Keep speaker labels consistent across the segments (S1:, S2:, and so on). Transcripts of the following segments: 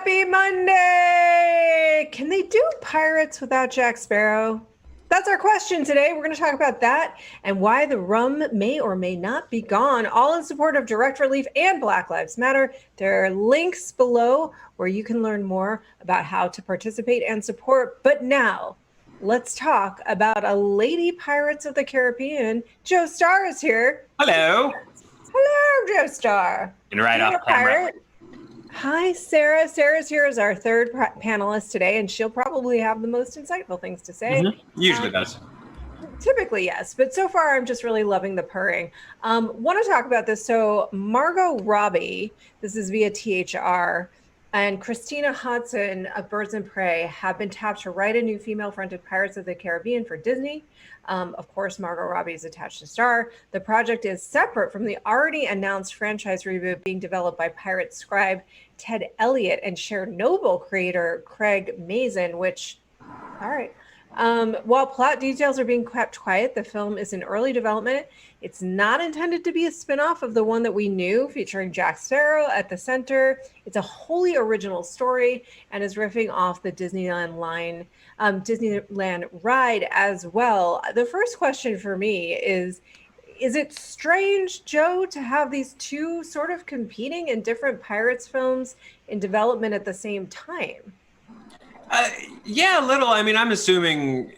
S1: Happy Monday! Can they do Pirates without Jack Sparrow? That's our question today. We're going to talk about that and why the rum may or may not be gone, all in support of Direct Relief and Black Lives Matter. There are links below where you can learn more about how to participate and support. But now, let's talk about a Lady Pirates of the Caribbean. Joe Starr is here.
S2: Hello.
S1: Hello, Joe Starr.
S2: And right off camera.
S1: Hi, Sarah. Sarah's here as our third panelist today, and she'll probably have the most insightful things to say.
S2: Usually does.
S1: Typically, yes. But so far, I'm just really loving the purring. Want to talk about this. So Margot Robbie, this is via THR, and Christina Hodson of Birds and Prey have been tapped to write a new female-fronted Pirates of the Caribbean for Disney. Of course, Margot Robbie is attached to Starr. The project is separate from the already announced franchise reboot being developed by pirate scribe Ted Elliott and Chernobyl creator Craig Mazin, which, all right. While plot details are being kept quiet, the film is in early development. It's not intended to be a spin-off of the one that we knew, featuring Jack Sparrow at the center. It's a wholly original story and is riffing off the Disneyland ride as well. The first question for me is it strange, Joe, to have these two sort of competing in different Pirates films in development at the same time?
S2: Yeah, a little. I mean, I'm assuming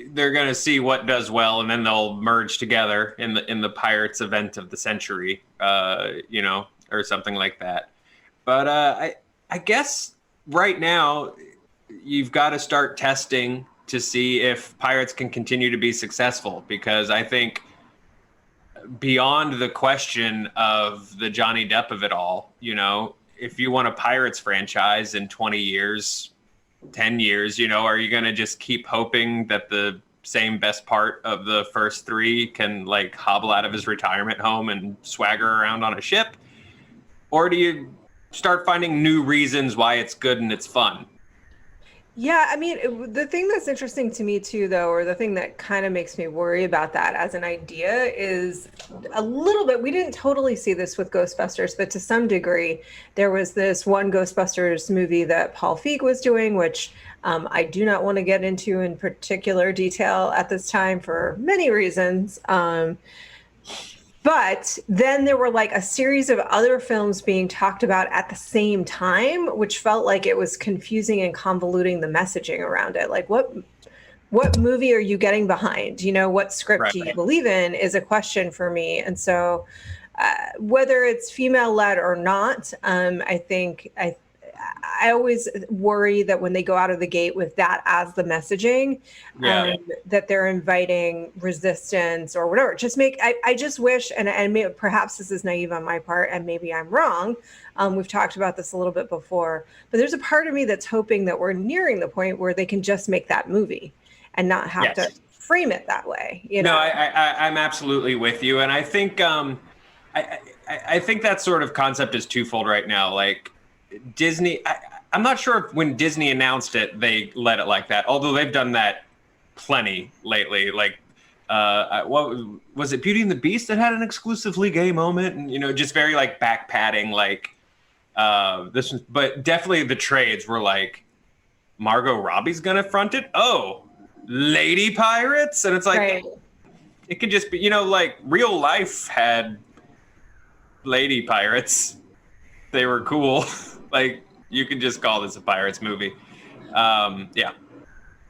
S2: they're going to see what does well, and then they'll merge together in the Pirates event of the century, or something like that. But I guess right now you've got to start testing to see if Pirates can continue to be successful, because I think beyond the question of the Johnny Depp of it all, if you want a Pirates franchise in 20 years, 10 years, are you going to just keep hoping that the same best part of the first three can hobble out of his retirement home and swagger around on a ship? Or do you start finding new reasons why it's good and it's fun?
S1: Yeah, I mean, the thing that's interesting to me too, though, or the thing that kind of makes me worry about that as an idea is a little bit, we didn't totally see this with Ghostbusters, but to some degree, there was this one Ghostbusters movie that Paul Feig was doing, which I do not want to get into in particular detail at this time for many reasons. But then there were a series of other films being talked about at the same time, which felt like it was confusing and convoluting the messaging around it. What movie are you getting behind? What script do you believe in is a question for me. And so whether it's female-led or not, I think I always worry that when they go out of the gate with that as the messaging, that they're inviting resistance or whatever. I just wish, and perhaps this is naive on my part, and maybe I'm wrong. We've talked about this a little bit before, but there's a part of me that's hoping that we're nearing the point where they can just make that movie and not have to frame it that way.
S2: No, I'm absolutely with you, and I think I think that sort of concept is twofold right now. Disney, I'm not sure if when Disney announced it, they let it like that, although they've done that plenty lately. What was it, Beauty and the Beast that had an exclusively gay moment? And, just very back padding, this was, but definitely the trades were Margot Robbie's going to front it. Oh, Lady Pirates. And it's it could just be, real life had Lady Pirates. They were cool. You could just call this a Pirates movie. Yeah,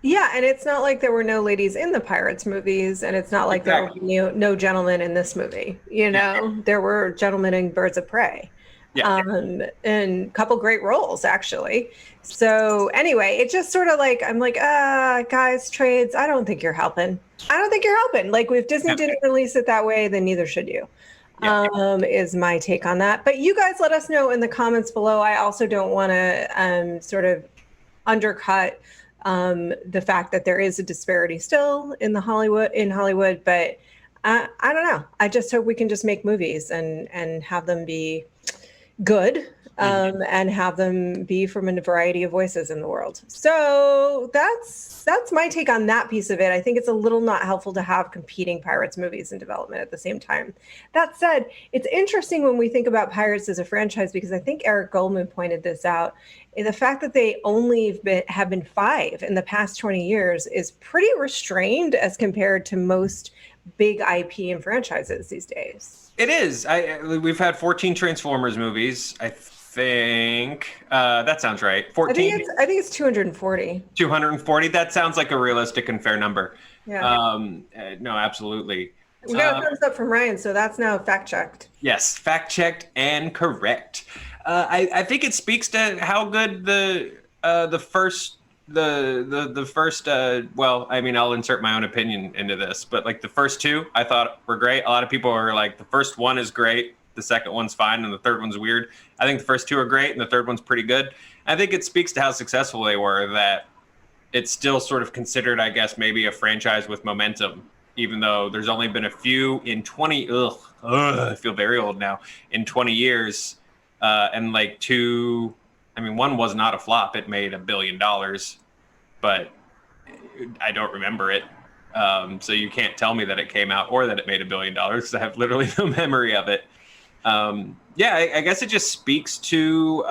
S1: and it's not like there were no ladies in the Pirates movies, and it's not like there were no gentlemen in this movie. There were gentlemen in Birds of Prey. And a couple great roles, actually. So anyway, it just sort of I'm guys, trades, I don't think you're helping. If Disney didn't release it that way, then neither should you. Is my take on that. But you guys let us know in the comments below. I also don't want to sort of undercut the fact that there is a disparity still in Hollywood, but I don't know. I just hope we can just make movies and have them be good and have them be from a variety of voices in the world. So that's my take on that piece of it. I think it's a little not helpful to have competing Pirates movies in development at the same time. That said, it's interesting when we think about Pirates as a franchise, because I think Eric Goldman pointed this out. The fact that they only have been 5 in the past 20 years is pretty restrained as compared to most big IP and franchises these days.
S2: It is. We've had 14 Transformers movies. I think that sounds right. 14.
S1: I think it's 240.
S2: 240. That sounds like a realistic and fair number.
S1: Yeah.
S2: No, absolutely.
S1: We got a thumbs up from Ryan, so that's now fact checked.
S2: Yes, fact checked and correct. I think it speaks to how good the first. Well, I mean, I'll insert my own opinion into this, but like the first 2 I thought were great. A lot of people are like, the first one is great, the second one's fine, and the third one's weird. I think the first 2 are great, and the third one's pretty good. I think it speaks to how successful they were, that it's still sort of considered, I guess, maybe a franchise with momentum, even though there's only been a few in 20. I feel very old now. In 20 years, and like 2. I mean, one was not a flop. It made $1 billion, but I don't remember it. So you can't tell me that it came out or that it made $1 billion, because I have literally no memory of it. I guess it just speaks to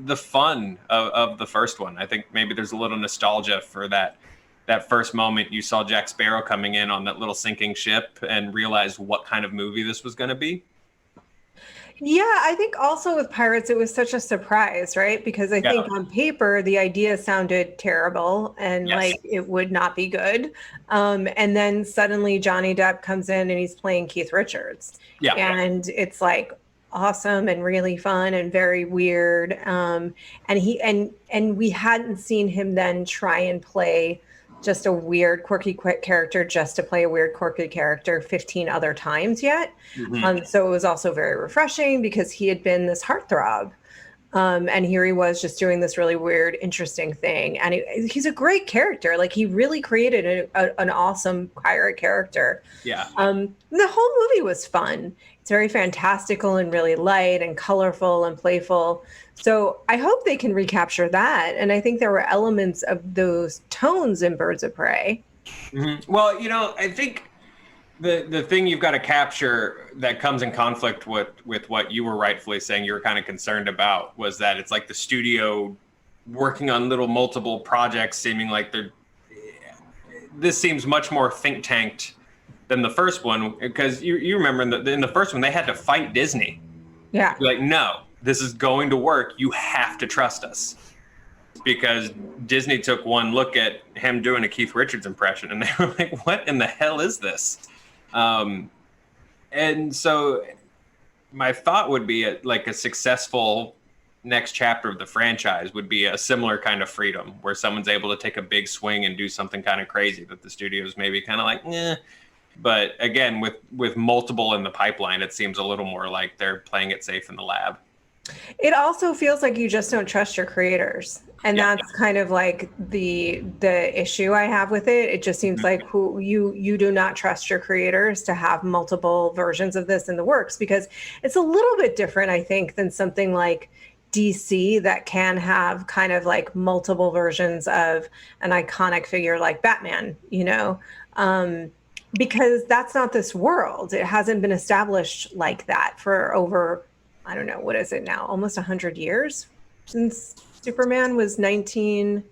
S2: the fun of the first one. I think maybe there's a little nostalgia for that first moment you saw Jack Sparrow coming in on that little sinking ship and realized what kind of movie this was going to be.
S1: Yeah, I think also with Pirates, it was such a surprise, right? Because I think on paper, the idea sounded terrible and like it would not be good. And then suddenly Johnny Depp comes in and he's playing Keith Richards. Yeah. And it's like awesome and really fun and very weird. And we hadn't seen him then try and play just a weird, quirky character just to play a weird, quirky character 15 other times yet. So it was also very refreshing because he had been this heartthrob. And here he was just doing this really weird, interesting thing. And he's a great character. Like, he really created an awesome pirate character.
S2: Yeah.
S1: The whole movie was fun. It's very fantastical and really light and colorful and playful. So I hope they can recapture that. And I think there were elements of those tones in Birds of Prey.
S2: Well, I think the thing you've got to capture that comes in conflict with what you were rightfully saying you were kind of concerned about was that it's like the studio working on little multiple projects, seeming like this seems much more think tanked than the first one, because you remember in the first one they had to fight Disney.
S1: Yeah.
S2: Like, no, this is going to work. You have to trust us. Because Disney took one look at him doing a Keith Richards impression and they were like, what in the hell is this? And so my thought would be a successful next chapter of the franchise would be a similar kind of freedom where someone's able to take a big swing and do something kind of crazy that the studios maybe kind of like, eh. But again, with multiple in the pipeline, it seems a little more like they're playing it safe in the lab.
S1: It also feels like you just don't trust your creators. And that's kind of like the issue I have with it. It just seems like you do not trust your creators to have multiple versions of this in the works, because it's a little bit different, I think, than something like DC that can have kind of like multiple versions of an iconic figure like Batman, because that's not this world. It hasn't been established like that for over, I don't know, what is it now? Almost 100 years since Superman was 19.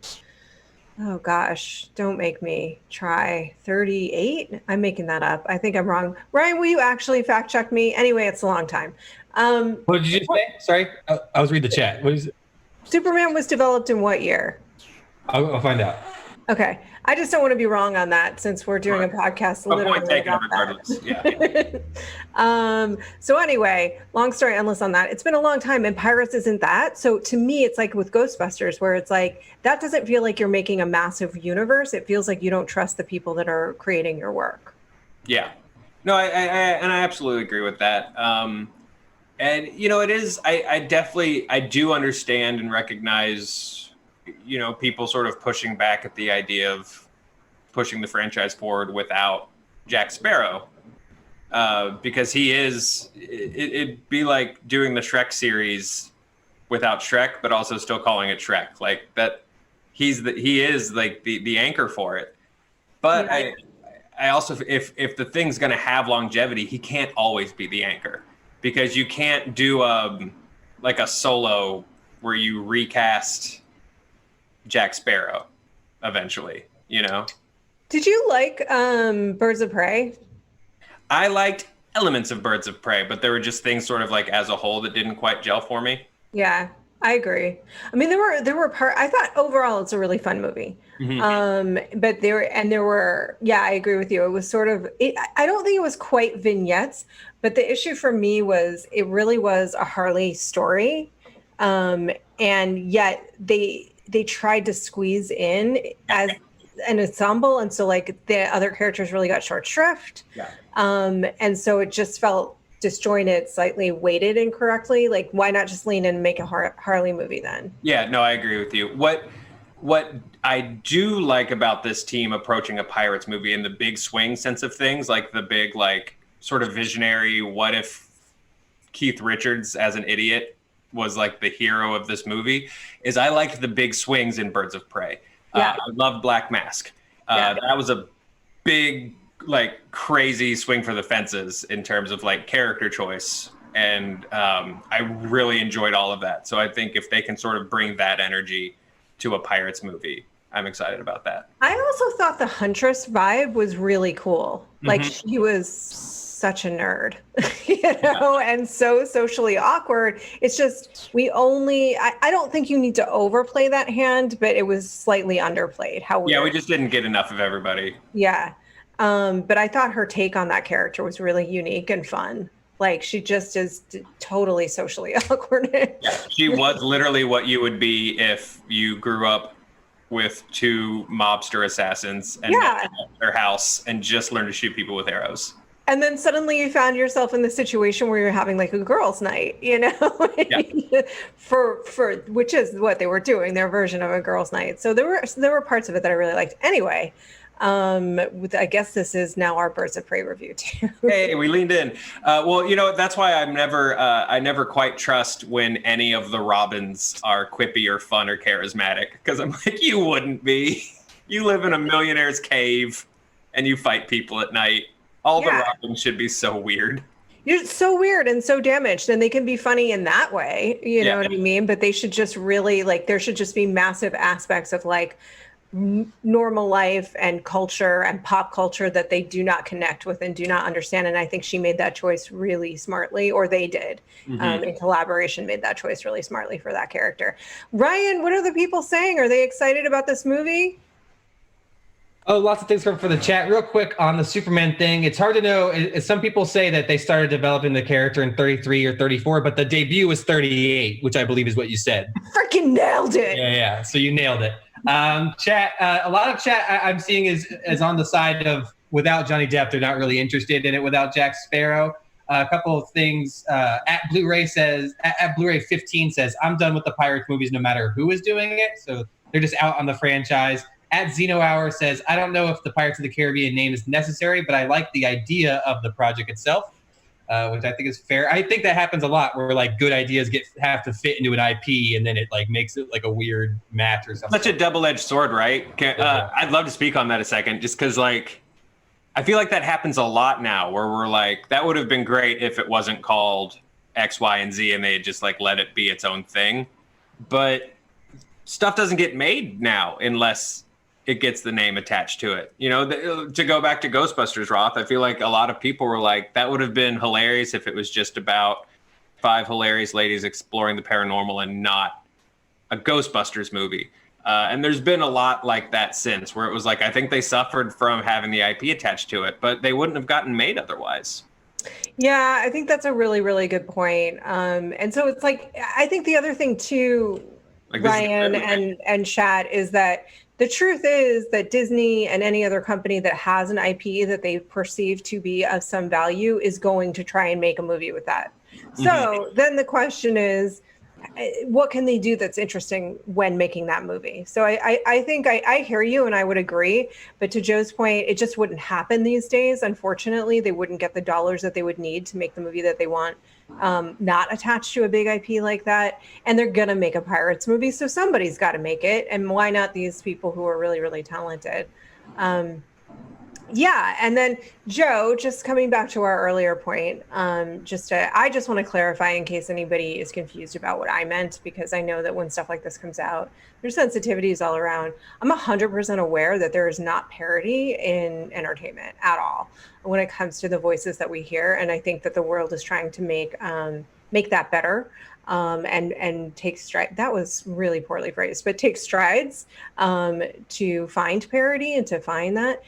S1: Oh gosh, don't make me try. 38? I'm making that up. I think I'm wrong. Ryan, will you actually fact check me? Anyway, it's a long time.
S3: What did you just say? Sorry, I was reading the chat. What is it?
S1: Superman was developed in what year?
S3: I'll find out.
S1: Okay. I just don't want to be wrong on that since we're doing a podcast literally about that.
S2: Yeah.
S1: So anyway, long story endless on that. It's been a long time and Pirates isn't that. So to me, it's like with Ghostbusters where it's like, that doesn't feel like you're making a massive universe. It feels like you don't trust the people that are creating your work.
S2: Yeah. No, I absolutely agree with that. And it is, I do understand and recognize people sort of pushing back at the idea of pushing the franchise forward without Jack Sparrow, because he is, it'd be like doing the Shrek series without Shrek, but also still calling it Shrek. Like that, he is like the anchor for it. But
S1: Yeah.
S2: I also, if the thing's going to have longevity, he can't always be the anchor, because you can't do like a solo where you recast Jack Sparrow eventually, you know?
S1: Did you like Birds of Prey?
S2: I liked elements of Birds of Prey, but there were just things sort of like as a whole that didn't quite gel for me.
S1: Yeah, I agree. I mean, there were I thought overall it's a really fun movie. But there were, yeah, I agree with you. It was sort of, I don't think it was quite vignettes, but the issue for me was it really was a Harley story. And yet they tried to squeeze in as an ensemble. And so like the other characters really got short shrift.
S2: Yeah.
S1: And so it just felt disjointed, slightly weighted incorrectly. Like, why not just lean in and make a Harley movie then?
S2: Yeah, no, I agree with you. What I do like about this team approaching a Pirates movie in the big swing sense of things, like the big, like, sort of visionary, what if Keith Richards as an idiot was like the hero of this movie, is I liked the big swings in Birds of Prey. I loved Black Mask. That was a big, like, crazy swing for the fences in terms of like character choice. And I really enjoyed all of that. So I think if they can sort of bring that energy to a Pirates movie, I'm excited about that.
S1: I also thought the Huntress vibe was really cool. Like, she was such a nerd, and so socially awkward. It's just, I don't think you need to overplay that hand, but it was slightly underplayed. How weird.
S2: Yeah, we just didn't get enough of everybody.
S1: Yeah. But I thought her take on that character was really unique and fun. Like, she just is totally socially awkward.
S2: Yeah, she was literally what you would be if you grew up with two mobster assassins and met at their house and just learned to shoot people with arrows.
S1: And then suddenly you found yourself in the situation where you're having like a girls' night, for which is what they were doing, their version of a girls' night. So there were parts of it that I really liked. Anyway, I guess this is now our Birds of Prey review too.
S2: Hey, we leaned in. Well, that's why I never quite trust when any of the Robins are quippy or fun or charismatic, because I'm like, you wouldn't be. You live in a millionaire's cave and you fight people at night. All the Robins should be so weird.
S1: You're so weird and so damaged, and they can be funny in that way. You know what I mean? But they should just really, like, there should just be massive aspects of like normal life and culture and pop culture that they do not connect with and do not understand. And I think she made that choice really smartly, or they did in collaboration, made that choice really smartly for that character. Ryan, what are the people saying? Are they excited about this movie?
S3: Oh, lots of things for the chat. Real quick on the Superman thing. It's hard to know. Some people say that they started developing the character in 33 or 34, but the debut was 38, which I believe is what you said.
S1: Freaking nailed it.
S3: Yeah. So you nailed it. Chat. A lot of chat I'm seeing is on the side of without Johnny Depp, they're not really interested in it without Jack Sparrow. A couple of things. At Blu-ray 15 says, I'm done with the Pirates movies no matter who is doing it. So they're just out on the franchise. At Zeno Hour says, I don't know if the Pirates of the Caribbean name is necessary, but I like the idea of the project itself, which I think is fair. I think that happens a lot where like good ideas have to fit into an IP and then it like makes it like a weird match or something.
S2: Such a double-edged sword, right? I'd love to speak on that a second, just because like I feel like that happens a lot now where we're like, that would have been great if it wasn't called X, Y, and Z and they had just like let it be its own thing. But stuff doesn't get made now unless it gets the name attached to it. To go back to Ghostbusters, Roth, I feel like a lot of people were like, that would have been hilarious if it was just about 5 hilarious ladies exploring the paranormal and not a Ghostbusters movie. And there's been a lot like that since, where it was like, I think they suffered from having the IP attached to it, but they wouldn't have gotten made otherwise.
S1: Yeah, I think that's a really, really good point. And so it's like, I think the other thing too, like Ryan and Chad, is that the truth is that Disney and any other company that has an IP that they perceive to be of some value is going to try and make a movie with that. So then the question is, what can they do that's interesting when making that movie? So I think I hear you and I would agree. But to Joe's point, it just wouldn't happen these days. Unfortunately, they wouldn't get the dollars that they would need to make the movie that they want not attached to a big IP like that. And they're going to make a Pirates movie. So somebody's got to make it. And why not these people who are really, really talented? Yeah, and then Joe, just coming back to our earlier point, I just want to clarify in case anybody is confused about what I meant, because I know that when stuff like this comes out, there's sensitivities all around. I'm 100% aware that there is not parity in entertainment at all when it comes to the voices that we hear, and I think that the world is trying to make that better. And take strides. That was really poorly phrased, but take strides to find parity and to find that.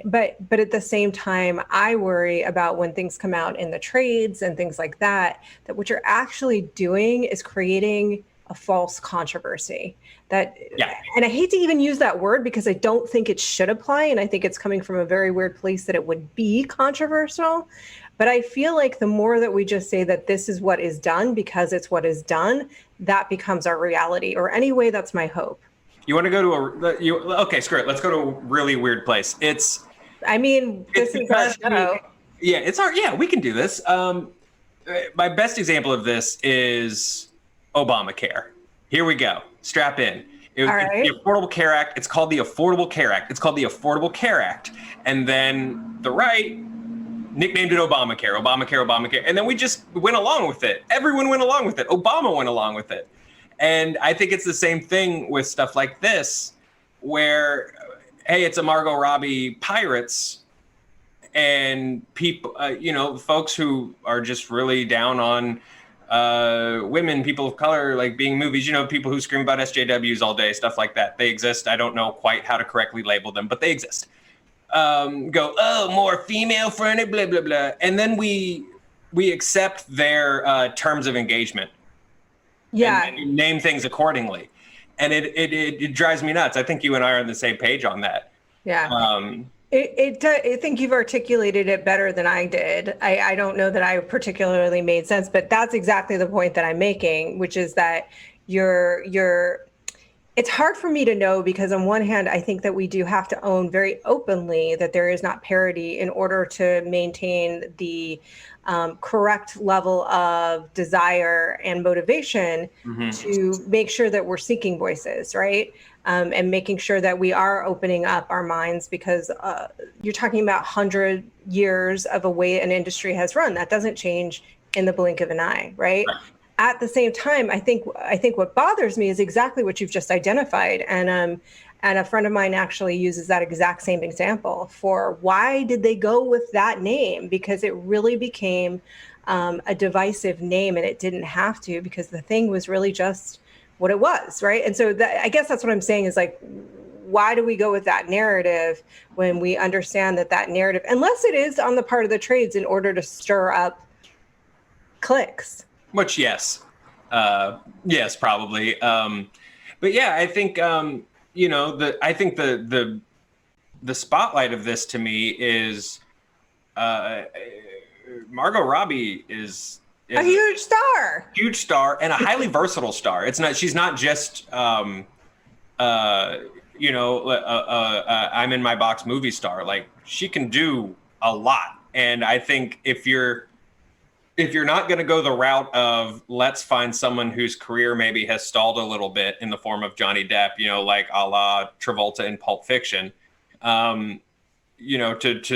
S1: But at the same time, I worry about when things come out in the trades and things like that, that what you're actually doing is creating a false controversy. And I hate to even use that word because I don't think it should apply. And I think it's coming from a very weird place that it would be controversial. But I feel like the more that we just say that this is what is done because it's what is done, that becomes our reality. Or anyway, that's my hope.
S2: You want to go to okay, screw it. Let's go to a really weird place. This
S1: is our show.
S2: Yeah, we can do this. My best example of this is Obamacare. Here we go. Strap in. It's the Affordable Care Act. It's called the Affordable Care Act. And then the right nicknamed it Obamacare. And then we just went along with it. Everyone went along with it. Obama went along with it. And I think it's the same thing with stuff like this, where, hey, it's a Margot Robbie Pirates, and people, folks who are just really down on women, people of color, like being movies, people who scream about SJWs all day, stuff like that. They exist. I don't know quite how to correctly label them, but they exist. More female friendly, blah, blah, blah. And then we accept their terms of engagement.
S1: Yeah.
S2: And name things accordingly. And it drives me nuts. I think you and I are on the same page on that.
S1: Yeah. I think you've articulated it better than I did. I don't know that I particularly made sense, but that's exactly the point that I'm making, which is that it's hard for me to know, because on one hand, I think that we do have to own very openly that there is not parity in order to maintain the correct level of desire and motivation to make sure that we're seeking voices, right? And making sure that we are opening up our minds, because you're talking about 100 years of a way an industry has run. That doesn't change in the blink of an eye, right? At the same time, I think what bothers me is exactly what you've just identified. And a friend of mine actually uses that exact same example for why did they go with that name? Because it really became a divisive name, and it didn't have to, because the thing was really just what it was, right? And so I guess that's what I'm saying is, like, why do we go with that narrative when we understand that narrative, unless it is on the part of the trades in order to stir up clicks?
S2: Which, yes, probably. But yeah, I think, I think the spotlight of this to me is Margot Robbie is
S1: a huge star,
S2: and a highly versatile star. She's not just, I'm in my box movie star. Like, she can do a lot. And I think if you're not going to go the route of let's find someone whose career maybe has stalled a little bit in the form of Johnny Depp, like a la Travolta in Pulp Fiction, to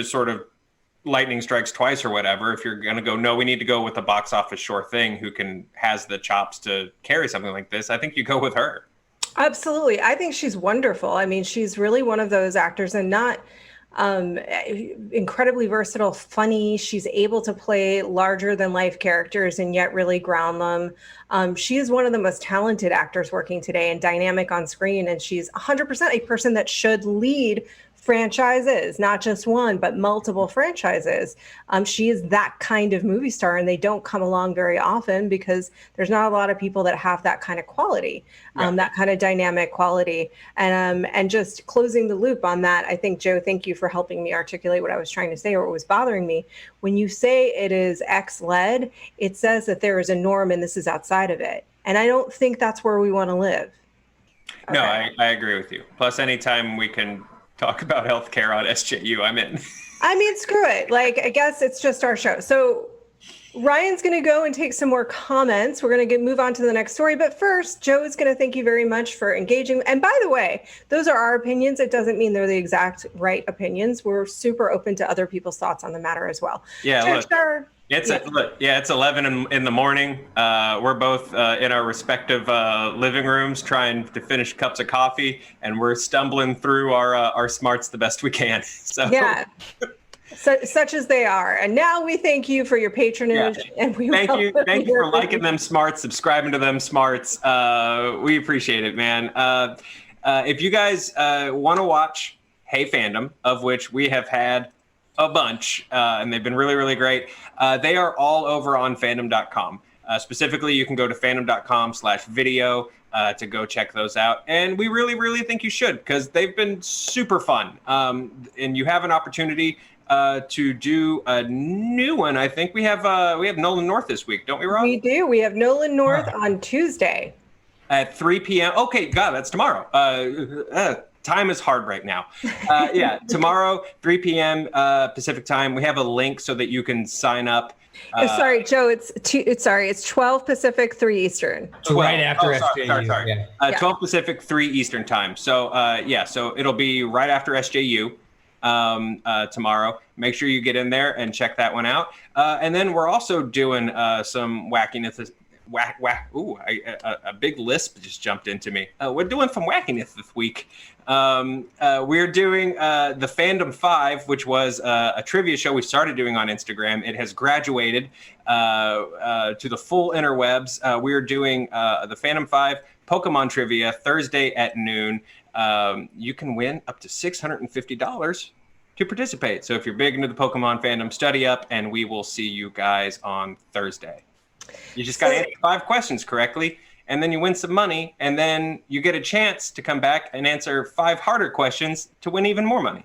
S2: sort of lightning strikes twice or whatever. If you're going to go, no, we need to go with a box office sure thing who has the chops to carry something like this, I think you go with her.
S1: Absolutely. I think she's wonderful. I mean, she's really one of those actors, and not incredibly versatile, funny. She's able to play larger than life characters and yet really ground them. She is one of the most talented actors working today and dynamic on screen. And she's 100% a person that should lead franchises, not just one, but multiple franchises. She is that kind of movie star, and they don't come along very often because there's not a lot of people that have that kind of quality, that kind of dynamic quality. And just closing the loop on that, I think, Joe, thank you for helping me articulate what I was trying to say or what was bothering me. When you say it is X-led, it says that there is a norm and this is outside of it. And I don't think that's where we want to live.
S2: Okay. No, I agree with you. Plus, anytime we can talk about healthcare on SJU, I'm in.
S1: I mean, screw it. Like, I guess it's just our show. So Ryan's going to go and take some more comments. We're going to move on to the next story. But first, Joe is going to thank you very much for engaging. And by the way, those are our opinions. It doesn't mean they're the exact right opinions. We're super open to other people's thoughts on the matter as well.
S2: Yeah,
S1: Joe
S2: look.
S1: Starr,
S2: It's 11 in the morning. We're both in our respective living rooms trying to finish cups of coffee, and we're stumbling through our smarts the best we can. So
S1: yeah. Such as they are. And now we thank you for your patronage.
S2: Yeah.
S1: And we
S2: thank you for liking them smarts, subscribing to them smarts. We appreciate it, man. If you guys want to watch Hey Fandom, of which we have had a bunch, and they've been really, really great, they are all over on fandom.com. Specifically, you can go to fandom.com/video to go check those out. And we really, really think you should, because they've been super fun. And you have an opportunity to do a new one. I think we have Nolan North this week, don't we, Roth?
S1: We do. We have Nolan North on Tuesday
S2: at 3 p.m. Okay, God, that's tomorrow. Time is hard right now. Yeah, tomorrow, 3 p.m. Pacific time. We have a link so that you can sign up.
S1: Sorry, Joe. It's 12 Pacific, 3 Eastern.
S2: 12.
S3: Right after
S2: SJU. Sorry.
S3: Yeah.
S2: 12 Pacific, 3 Eastern time. So so it'll be right after SJU. Tomorrow. Make sure you get in there and check that one out. And then we're also doing some wackiness. A big lisp just jumped into me. We're doing some wackiness this week. We're doing the Fandom 5, which was a trivia show we started doing on Instagram. It has graduated to the full interwebs. We're doing the Fandom 5 Pokemon trivia Thursday at noon. You can win up to $650 to participate. So if you're big into the Pokemon fandom, study up, and we will see you guys on Thursday. You just got to answer 5 questions correctly, and then you win some money, and then you get a chance to come back and answer 5 harder questions to win even more money.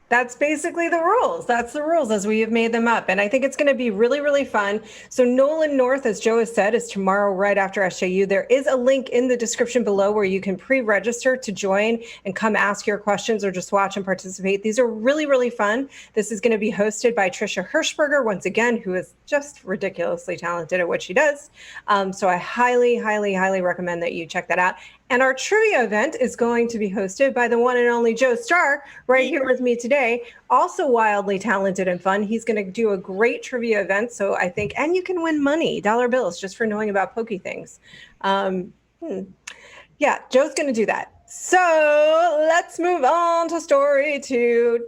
S1: That's basically the rules. That's the rules as we have made them up. And I think it's going to be really, really fun. So Nolan North, as Joe has said, is tomorrow right after SJU. There is a link in the description below where you can pre-register to join and come ask your questions or just watch and participate. These are really, really fun. This is going to be hosted by Trisha Hirschberger, once again, who is just ridiculously talented at what she does. So I highly, highly, highly recommend that you check that out. And our trivia event is going to be hosted by the one and only Joe Starr right here with me today. Also wildly talented and fun. He's going to do a great trivia event. So I think, and you can win money, dollar bills, just for knowing about pokey things. Yeah, Joe's going to do that. So let's move on to story 2.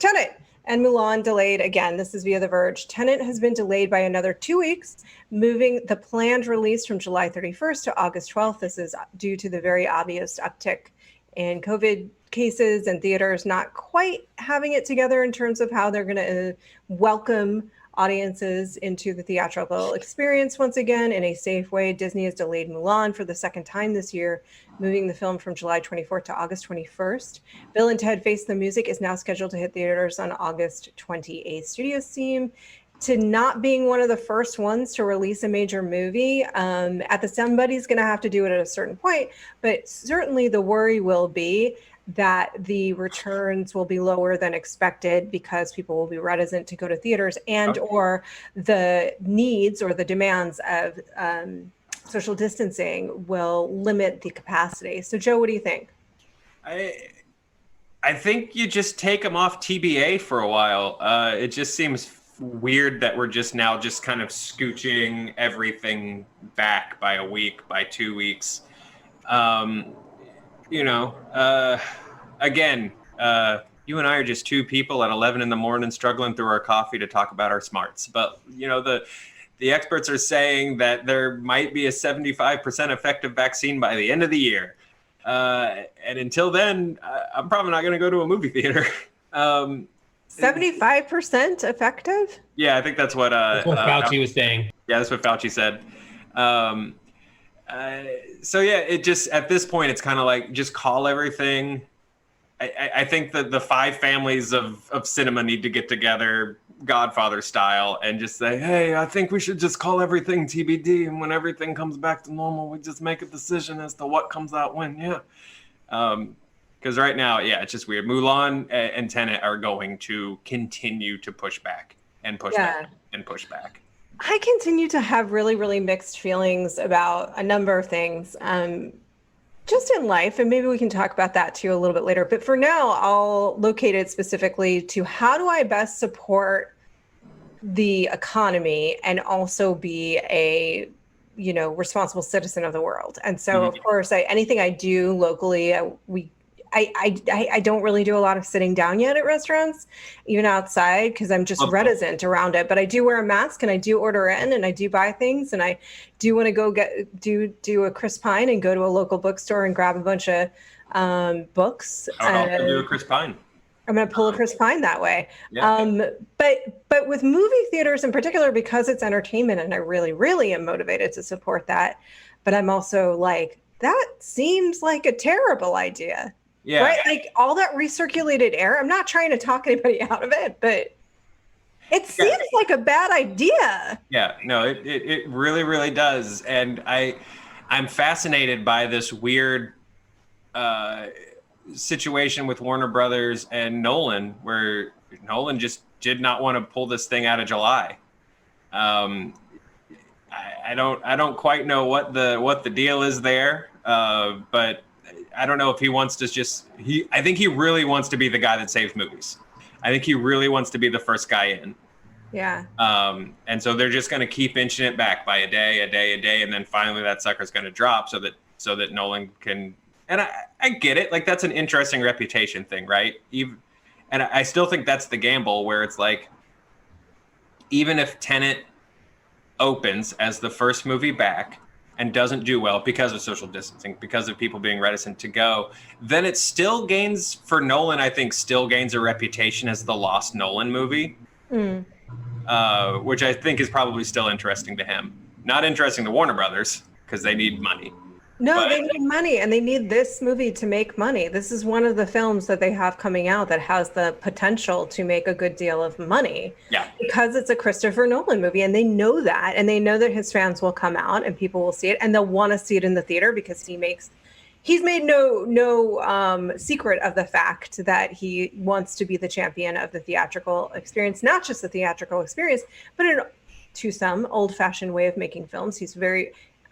S1: Tenet and Mulan delayed again. This is via The Verge. Tenet has been delayed by another 2 weeks, moving the planned release from July 31st to August 12th. This is due to the very obvious uptick in COVID cases and theaters not quite having it together in terms of how they're going to welcome audiences into the theatrical experience once again in a safe way. Disney has delayed Mulan for the second time this year, moving the film from July 24th to August 21st. Bill and Ted Face the Music is now scheduled to hit theaters on August 28th. Studios seem to not being one of the first ones to release a major movie. Somebody's going to have to do it at a certain point, but certainly the worry will be that the returns will be lower than expected because people will be reticent to go to theaters and or the needs or the demands of social distancing will limit the capacity. So Joe, what do you think?
S2: I think you just take them off TBA for a while. It just seems weird that we're just now just kind of scooching everything back by a week, by 2 weeks. Again, you and I are just 2 people at 11 in the morning struggling through our coffee to talk about our smarts. But, the experts are saying that there might be a 75% effective vaccine by the end of the year. And until then, I'm probably not going to go to a movie theater.
S1: 75% effective?
S2: Yeah, I think that's what
S3: Fauci was saying.
S2: Yeah, that's what Fauci said. It just, at this point, it's kind of like, just call everything. I think that the 5 families of cinema need to get together, Godfather style, and just say, hey, I think we should just call everything TBD. And when everything comes back to normal, we just make a decision as to what comes out when. Yeah. Because right now, it's just weird. Mulan and Tenet are going to continue to push back and push back. been pushed back.
S1: I continue to have really, really mixed feelings about a number of things, just in life, and maybe we can talk about that too a little bit later. But for now, I'll locate it specifically to how do I best support the economy and also be a responsible citizen of the world. And so, of course, anything I do locally, I don't really do a lot of sitting down yet at restaurants, even outside, because I'm just reticent around it. But I do wear a mask, and I do order in, and I do buy things, and I do want to go do a Chris Pine and go to a local bookstore and grab a bunch of books.
S2: I would also do a Chris Pine.
S1: I'm going to pull a Chris Pine that way.
S2: Yeah.
S1: But with movie theaters in particular, because it's entertainment, and I really, really am motivated to support that. But I'm also like, that seems like a terrible idea.
S2: Yeah.
S1: Right? Like all that recirculated air. I'm not trying to talk anybody out of it, but it seems like a bad idea.
S2: Yeah, no, it really, really does. And I'm fascinated by this weird situation with Warner Brothers and Nolan, where Nolan just did not want to pull this thing out of July. I don't quite know what the deal is there, but I don't know if he wants to I think he really wants to be the guy that saves movies. I think he really wants to be the first guy in.
S1: Yeah.
S2: And so they're just going to keep inching it back by a day, and then finally that sucker's going to drop so that Nolan can. And I get it. Like, that's an interesting reputation thing, right? And I still think that's the gamble, where it's like, even if Tenet opens as the first movie back and doesn't do well because of social distancing, because of people being reticent to go, then it still gains, for Nolan, I think, still gains a reputation as the lost Nolan movie, which I think is probably still interesting to him. Not interesting to Warner Brothers, because they need money.
S1: No, they need money, and they need this movie to make money. This is one of the films that they have coming out that has the potential to make a good deal of money.
S2: Yeah.
S1: Because it's a Christopher Nolan movie, and they know that, and they know that his fans will come out and people will see it, and they'll want to see it in the theater because he's made no secret of the fact that he wants to be the champion of the theatrical experience, not just the theatrical experience, but to some old-fashioned way of making films.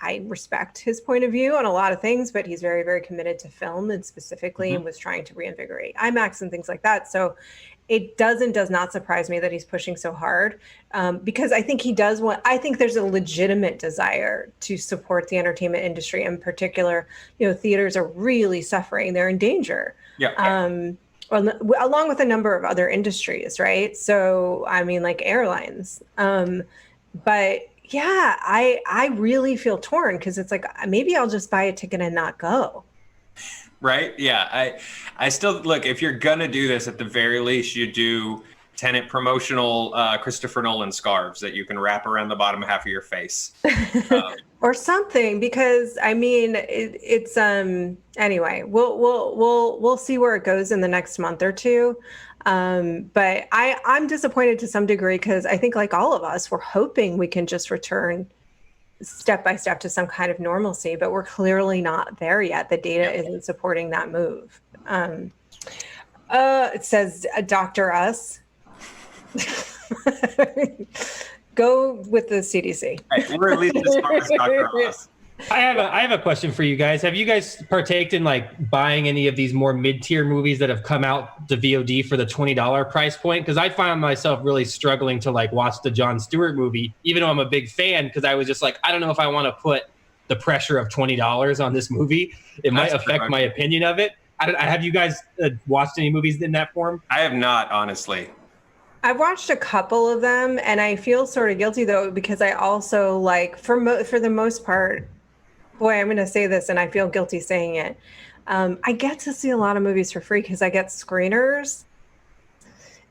S1: I respect his point of view on a lot of things, but he's very, very committed to film, and specifically was trying to reinvigorate IMAX and things like that. So it does not surprise me that he's pushing so hard, because I think I think there's a legitimate desire to support the entertainment industry. In particular, theaters are really suffering. They're in danger.
S2: Yeah.
S1: Along with a number of other industries, right? So, I mean, like airlines. But yeah, I really feel torn, because it's like, maybe I'll just buy a ticket and not go.
S2: Right? Yeah. I still, look, if you're going to do this, at the very least, you do Tenet promotional Christopher Nolan scarves that you can wrap around the bottom half of your face.
S1: Or something, because I mean, it's anyway, we'll see where it goes in the next month or two. But I'm disappointed to some degree, because I think, like all of us, we're hoping we can just return step by step to some kind of normalcy, but we're clearly not there yet. The data isn't supporting that move. It says Dr. Us. Go with the CDC.
S2: Right, we're at least as far as Dr. Us.
S3: I have a question for you guys. Have you guys partaked in like buying any of these more mid-tier movies that have come out to VOD for the $20 price point? Because I found myself really struggling to like watch the Jon Stewart movie, even though I'm a big fan, because I was just like, I don't know if I want to put the pressure of $20 on this movie. It might affect my opinion of it. Have you guys watched any movies in that form?
S2: I have not, honestly.
S1: I've watched a couple of them, and I feel sort of guilty though, because I also like, for the most part, boy, I'm going to say this and I feel guilty saying it. I get to see a lot of movies for free because I get screeners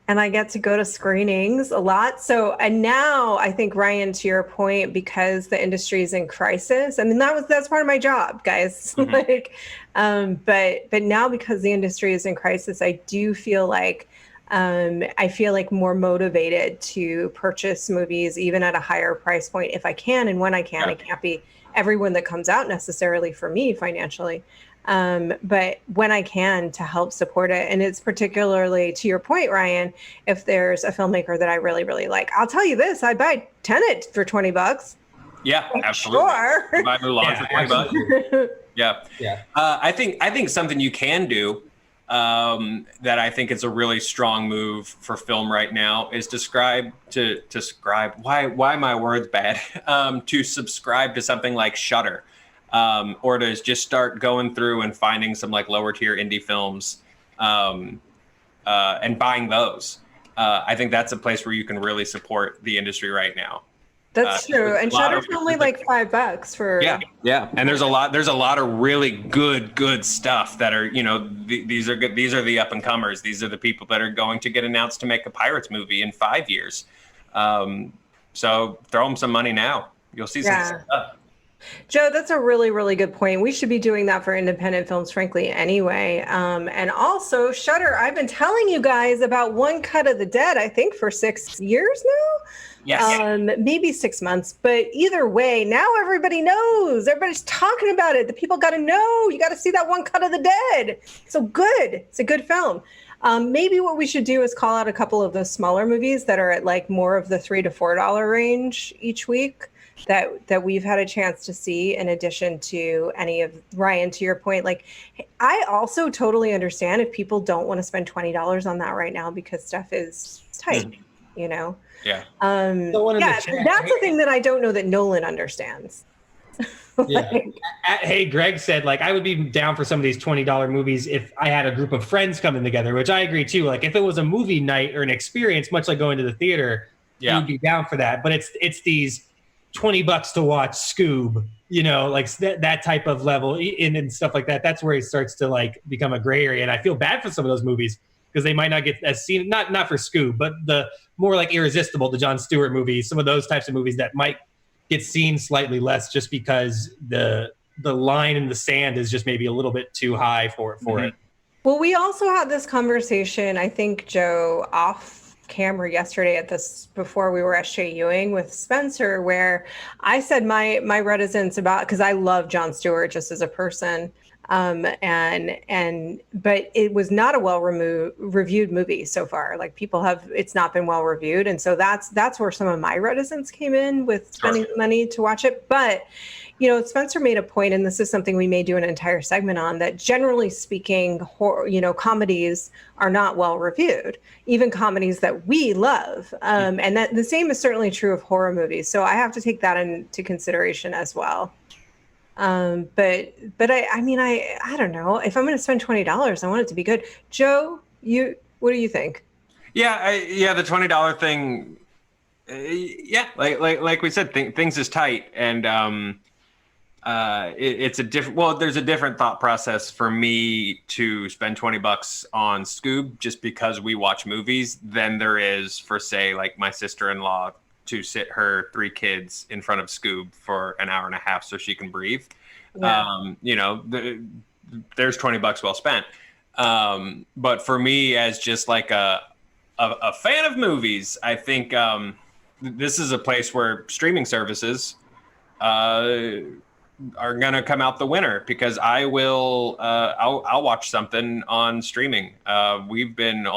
S1: and I get to go to screenings a lot. So, and now I think, Ryan, to your point, because the industry is in crisis, I mean, that's part of my job, guys.
S2: Mm-hmm.
S1: But now, because the industry is in crisis, I do feel like more motivated to purchase movies even at a higher price point if I can, and when I can. It can't be everyone that comes out necessarily for me financially. But when I can, to help support it. And it's particularly, to your point, Ryan, if there's a filmmaker that I really, really like. I'll tell you this, I'd buy Tenet for $20.
S2: Yeah, absolutely.
S1: Sure.
S2: Buy Mulan for $20. Yeah.
S3: Yeah.
S2: I think something you can do that I think is a really strong move for film right now is to subscribe. Why my words bad? To subscribe to something like Shudder, or to just start going through and finding some like lower tier indie films, and buying those. I think that's a place where you can really support the industry right now.
S1: That's true. And Shudder's only like $5 for.
S2: Yeah. And there's a lot of really good stuff that are, these are good. These are the up and comers. These are the people that are going to get announced to make a Pirates movie in 5 years. So throw them some money now. You'll see some stuff.
S1: Joe, that's a really, really good point. We should be doing that for independent films, frankly, anyway. And also, Shudder, I've been telling you guys about One Cut of the Dead, I think, for 6 years now.
S2: Yes.
S1: Maybe 6 months. But either way, now everybody knows. Everybody's talking about it. The people got to know. You got to see that One Cut of the Dead. So good. It's a good film. Maybe what we should do is call out a couple of those smaller movies that are at like more of the $3 to $4 range each week that we've had a chance to see, in addition to any of, Ryan, to your point. Like, I also totally understand if people don't want to spend $20 on that right now because stuff is tight,
S2: Yeah.
S1: That's the thing that I don't know that Nolan understands.
S3: Yeah. Hey, Greg said, like, I would be down for some of these $20 movies if I had a group of friends coming together, which I agree too. Like, if it was a movie night or an experience, much like going to the theater, you'd be down for that. But it's these $20 to watch Scoob, like that type of level and stuff like that. That's where it starts to like become a gray area. And I feel bad for some of those movies because they might not get as seen, not for Scoob, but the more like Irresistible, the Jon Stewart movies, some of those types of movies that might get seen slightly less just because the line in the sand is just maybe a little bit too high for it.
S1: Well, we also had this conversation, I think, Joe, off camera yesterday before we were SJUing with Spencer, where I said my reticence about, because I love Jon Stewart just as a person, but it was not a reviewed movie so far. Like, it's not been well reviewed, and so that's where some of my reticence came in with spending money to watch it. But Spencer made a point, and this is something we may do an entire segment on, that generally speaking, comedies are not well reviewed, even comedies that we love. And that the same is certainly true of horror movies. So I have to take that into consideration as well. But I don't know. If I'm going to spend $20, I want it to be good. Joe, what do you think?
S2: Yeah, the $20 thing. Like we said, things is tight, and it's a different. Well, there's a different thought process for me to spend $20 on Scoob just because we watch movies than there is for, say, like my sister-in-law to sit her 3 kids in front of Scoob for an hour and a half so she can breathe. Yeah. There's $20 well spent. But for me, as just like a fan of movies, I think this is a place where streaming services are gonna come out the winner, because I'll watch something on streaming. We've been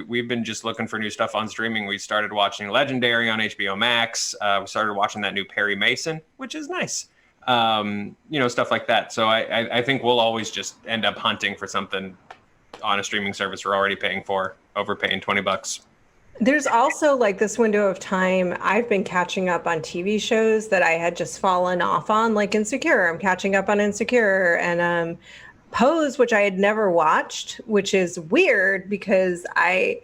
S2: we've been just looking for new stuff on streaming. We started watching Legendary on HBO Max. We started watching that new Perry Mason, which is nice. Stuff like that. So I think we'll always just end up hunting for something on a streaming service we're already paying for, overpaying $20.
S1: There's also like this window of time. I've been catching up on TV shows that I had just fallen off on, like Insecure. I'm catching up on Insecure, and Pose, which I had never watched, which is weird because I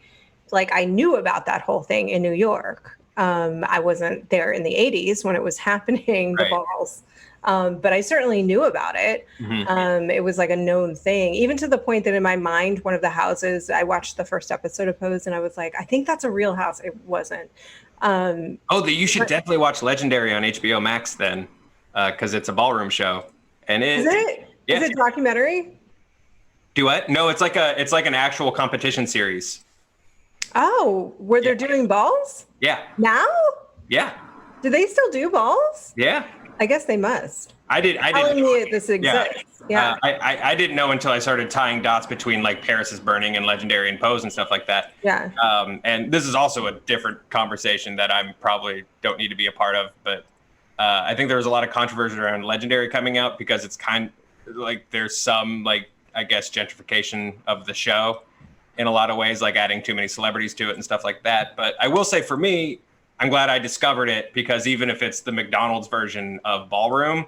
S1: knew about that whole thing in New York. I wasn't there in the 80s when it was happening, the balls. But I certainly knew about it. Mm-hmm. It was like a known thing, even to the point that in my mind, one of the houses, I watched the first episode of Pose and I was like, I think that's a real house. It wasn't.
S2: You should definitely watch Legendary on HBO Max then, because it's a ballroom show. And
S1: is it? Yeah. Is it documentary?
S2: Do what? No, it's like an actual competition series.
S1: Oh, where they're doing balls?
S2: Yeah.
S1: Now?
S2: Yeah.
S1: Do they still do balls?
S2: Yeah.
S1: I guess they must.
S2: I didn't.
S1: telling me this exists. Yeah.
S2: I didn't know until I started tying dots between like Paris is Burning and Legendary and Pose and stuff like that.
S1: Yeah.
S2: And this is also a different conversation that I'm probably don't need to be a part of. But I think there was a lot of controversy around Legendary coming out because it's kind of like there's some like I guess gentrification of the show in a lot of ways, like adding too many celebrities to it and stuff like that. But I will say for me, I'm glad I discovered it because even if it's the McDonald's version of Ballroom,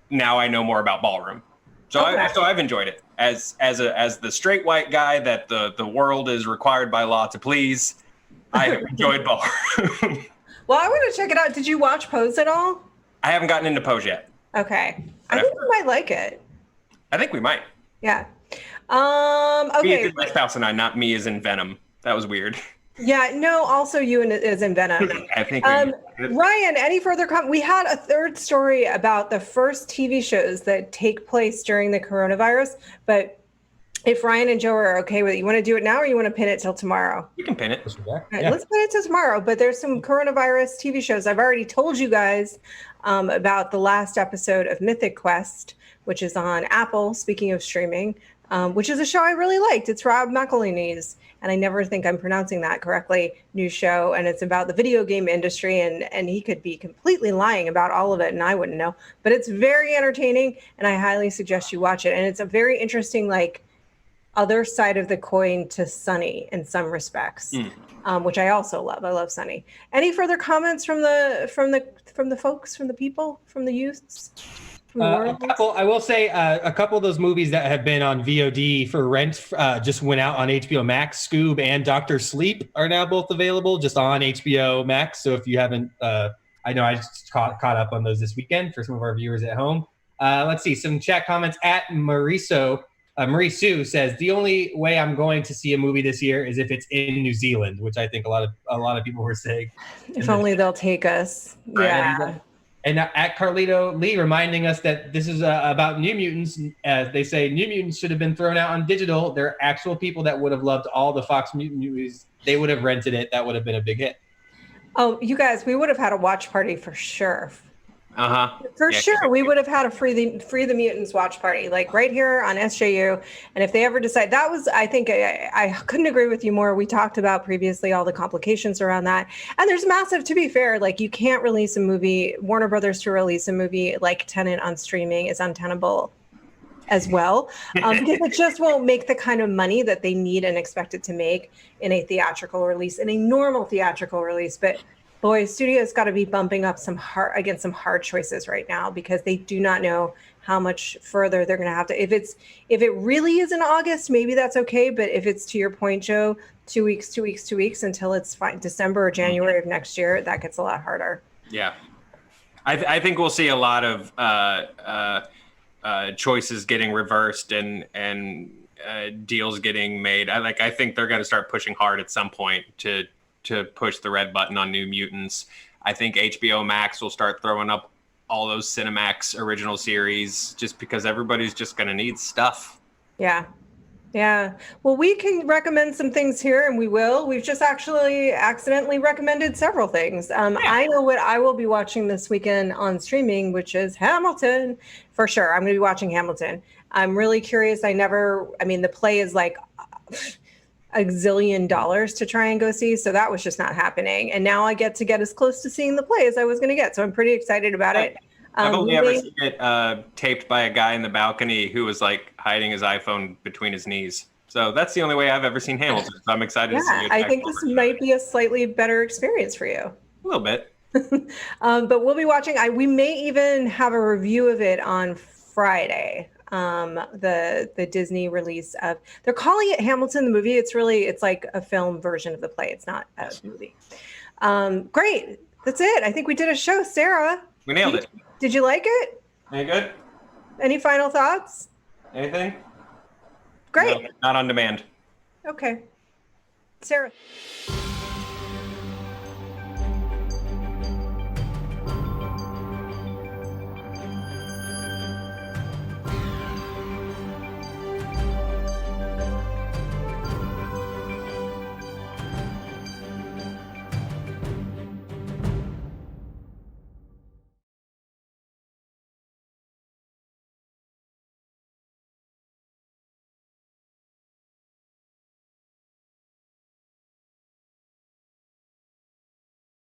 S2: now I know more about Ballroom. So I've enjoyed it as the straight white guy that the world is required by law to please. I have enjoyed Ballroom.
S1: Well, I want to check it out. Did you watch Pose at all?
S2: I haven't gotten into Pose yet.
S1: Okay. I think we might like it.
S2: I think we might.
S1: Yeah.
S2: Me
S1: Okay.
S2: as my spouse and I, not me as in Venom. That was weird.
S1: Yeah, no, also you as in Venom.
S2: I think
S1: Ryan, any further comment? We had a third story about the first TV shows that take place during the coronavirus, but if Ryan and Joe are okay with it, you want to do it now or you want to pin it till tomorrow?
S2: You can pin it.
S1: Right, let's pin it till tomorrow, but there's some coronavirus TV shows. I've already told you guys about the last episode of Mythic Quest, which is on Apple, speaking of streaming, which is a show I really liked. It's Rob McElhenney's, and I never think I'm pronouncing that correctly, new show, and it's about the video game industry, and he could be completely lying about all of it, and I wouldn't know. But it's very entertaining, and I highly suggest you watch it. And it's a very interesting, like, other side of the coin to Sunny in some respects, which I also love. I love Sunny. Any further comments from the folks, from the people, from the youths?
S3: I will say a couple of those movies that have been on VOD for rent just went out on HBO Max. Scoob and Doctor Sleep are now both available just on HBO Max. So if you haven't, I know I just caught up on those this weekend for some of our viewers at home. Let's see some chat comments at Marisu says the only way I'm going to see a movie this year is if it's in New Zealand, which I think a lot of people were saying.
S1: If only they'll take us. Right. Yeah.
S3: And at Carlito Lee reminding us that this is about New Mutants. They say New Mutants should have been thrown out on digital. They're actual people that would have loved all the Fox Mutant movies. They would have rented it. That would have been a big hit.
S1: Oh, you guys, we would have had a watch party for sure. For
S2: Yeah,
S1: sure, we would have had a free the Mutants watch party, like right here on SJU. And if they ever decide, that was, I think, I couldn't agree with you more. We talked about previously all the complications around that, and there's massive. To be fair, like you can't release a movie, Warner Brothers to release a movie like Tenet on streaming is untenable as well, because it just won't make the kind of money that they need and expect it to make in a theatrical release, in a normal theatrical release, but. Boy, studios got to be bumping up some hard choices right now because they do not know how much further they're going to have to. If it really is in August, maybe that's okay. But if it's to your point, Joe, 2 weeks until it's December or January of next year, that gets a lot harder.
S2: Yeah, I think we'll see a lot of choices getting reversed and deals getting made. I think they're going to start pushing hard at some point to push the red button on New Mutants. I think HBO Max will start throwing up all those Cinemax original series just because everybody's just going to need stuff.
S1: Yeah. Well, we can recommend some things here, and we will. We've just actually accidentally recommended several things. I know what I will be watching this weekend on streaming, which is Hamilton. For sure, I'm going to be watching Hamilton. I'm really curious. The play is like a gazillion dollars to try and go see, so that was just not happening, and now I get as close to seeing the play as I was going to get, so I'm pretty excited about it.
S2: I've only ever seen it taped by a guy in the balcony who was like hiding his iPhone between his knees, so that's the only way I've ever seen Hamilton, so I'm excited to see it.
S1: I think this might be a slightly better experience for you.
S2: A little bit.
S1: But we'll be watching. We may even have a review of it on Friday. The Disney release of, they're calling it Hamilton the movie. It's like a film version of the play. It's not a movie. Great. That's it. I think we did a show. Sarah,
S2: we nailed it.
S1: Did you like it?
S2: Any good?
S1: Any final thoughts?
S2: Anything?
S1: Great.
S2: No, not on demand.
S1: Okay. Sarah.